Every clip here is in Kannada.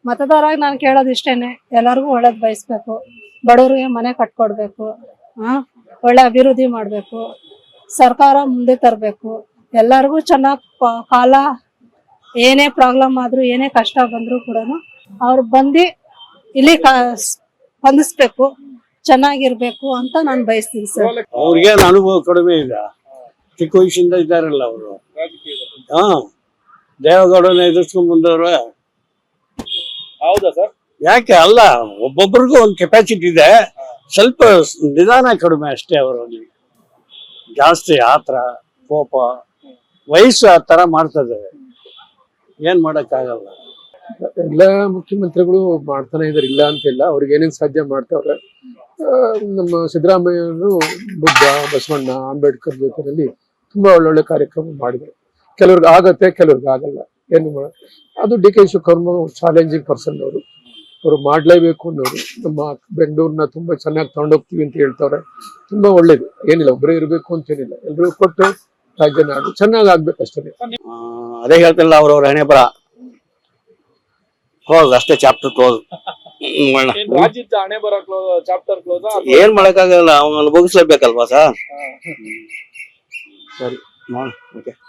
ಮತದಾರರಾಗಿ ನಾನು ಕೇಳೋದು ಇಷ್ಟೇನೆ, ಎಲ್ಲರಿಗೂ ಒಳ್ಳೇದು ಬಯಸ್ಬೇಕು, ಬಡವರಿಗೆ ಮನೆ ಕಟ್ಕೊಡ್ಬೇಕು, ಒಳ್ಳೆ ಅಭಿವೃದ್ಧಿ ಮಾಡಬೇಕು, ಸರ್ಕಾರ ಮುಂದೆ ತರಬೇಕು, ಎಲ್ಲರಿಗೂ ಚೆನ್ನಾಗಿ ಕಾಲ ಏನೇ ಪ್ರಾಬ್ಲಮ್ ಆದ್ರೂ ಏನೇ ಕಷ್ಟ ಬಂದರೂ ಕೂಡ ಅವ್ರು ಬಂದು ಇಲ್ಲಿ ಸ್ಪಂದಿಸ್ಬೇಕು, ಚೆನ್ನಾಗಿರ್ಬೇಕು ಅಂತ ನಾನು ಬಯಸ್ತೀನಿ ಸರ್. ಅವ್ರಿಗೆ ಅನುಭವ ಕಡಿಮೆ ಇಲ್ಲ, ಚಿಕ್ಕ ವಯಸ್ಸಿಂದ ಇದ್ದಾರಲ್ಲ ಅವರು. ದೇವೇಗೌಡನ ಎದುರಿಸ್ಕೊಂಡ್ ಬಂದವ್ರ. ಹೌದಾ ಸರ್? ಯಾಕೆ ಅಲ್ಲ, ಒಬ್ಬೊಬ್ರಿಗೂ ಒಂದು ಕೆಪಾಸಿಟಿ ಇದೆ, ಸ್ವಲ್ಪ ನಿಧಾನ ಕಡಿಮೆ ಅಷ್ಟೇ. ಅವರಲ್ಲಿ ಜಾಸ್ತಿ ಆತರ ಕೋಪ ವಯಸ್ಸು ಆ ತರ ಮಾಡ್ತದೆ, ಏನ್ ಮಾಡಕ್ಕಾಗಲ್ಲ. ಎಲ್ಲ ಮುಖ್ಯಮಂತ್ರಿಗಳು ಮಾಡ್ತಾನೆ ಇದಾರೆ, ಇಲ್ಲ ಅಂತಿಲ್ಲ, ಅವ್ರಿಗೆ ಏನೇನ್ ಸಾಧ್ಯ ಮಾಡ್ತಾವ್ರೆ. ನಮ್ಮ ಸಿದ್ದರಾಮಯ್ಯನು ಬುದ್ಧ, ಬಸವಣ್ಣ, ಅಂಬೇಡ್ಕರ್ ಜೊತೆಯಲ್ಲಿ ತುಂಬಾ ಒಳ್ಳೊಳ್ಳೆ ಕಾರ್ಯಕ್ರಮ ಮಾಡಿದ್ರು. ಕೆಲವ್ರಿಗೆ ಆಗತ್ತೆ, ಕೆಲವ್ರಿಗೆ ಆಗಲ್ಲ. ಏನು ಅದು ಡಿ.ಕೆ. ಶಿವಕುಮಾರ್ ಚಾಲೆಂಜಿಂಗ್ ಪರ್ಸನ್ ಅವರು ಮಾಡ್ಲೇಬೇಕು ಅನ್ನೋರು. ನಮ್ಮ ಬೆಂಗಳೂರನ್ನ ತುಂಬಾ ಚೆನ್ನಾಗಿ ತಗೊಂಡೋಗ್ತೀವಿ ಅಂತ ಹೇಳ್ತವ್ರೆ. ತುಂಬಾ ಒಳ್ಳೇದು, ಏನಿಲ್ಲ ಒಬ್ಬರೇ ಇರ್ಬೇಕು ಅಂತೇನಿಲ್ಲ, ಎಲ್ರಿಗೂ ಕೊಟ್ಟು ರಾಜ್ಯ ನಾಡು ಚೆನ್ನಾಗಿ ಆಗ್ಬೇಕಷ್ಟೇ. ಅದೇ ಹೇಳ್ತಿಲ್ಲ, ಅವ್ರವ್ರ ಹಣೆ ಬರ ಕ್ಲೋಸ್ ಅಷ್ಟೇ, ಚಾಪ್ಟರ್ ಕ್ಲೋಸ್. ರಾಜ್ಯದ ಹಣೆ ಬರ ಚಾಪ್ಟರ್ ಕ್ಲೋಸ್. ಏನ್ ಮಾಡಕ್ಕಾಗಲ್ಲ, ಅವನು ಮುಗಿಸ್ಲೇಬೇಕಲ್ವಾ ಸರ್. ಸರಿ,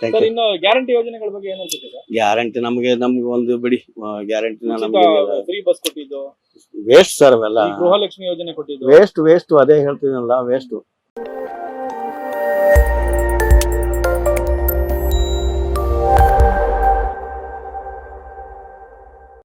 ಸರ್ ಇನ್ನು ಗ್ಯಾರಂಟಿ ಯೋಜನೆಗಳ ಬಗ್ಗೆ ಏನ್ ಅನ್ಸುತ್ತೆ ಸರ್? ಗ್ಯಾರಂಟಿ ನಮ್ಗೆ ಒಂದು ಬಿಡಿ, ಗ್ಯಾರಂಟಿನ ಫ್ರೀ ಬಸ್ ಕೊಟ್ಟಿದ್ದು ವೇಸ್ಟ್ ಸರ್. ಅವೆಲ್ಲ ಗೃಹಲಕ್ಷ್ಮಿ ಯೋಜನೆ ಕೊಟ್ಟಿದ್ದು ವೇಸ್ಟ್. ಅದೇ ಹೇಳ್ತೀನಲ್ಲ, ವೇಸ್ಟ್.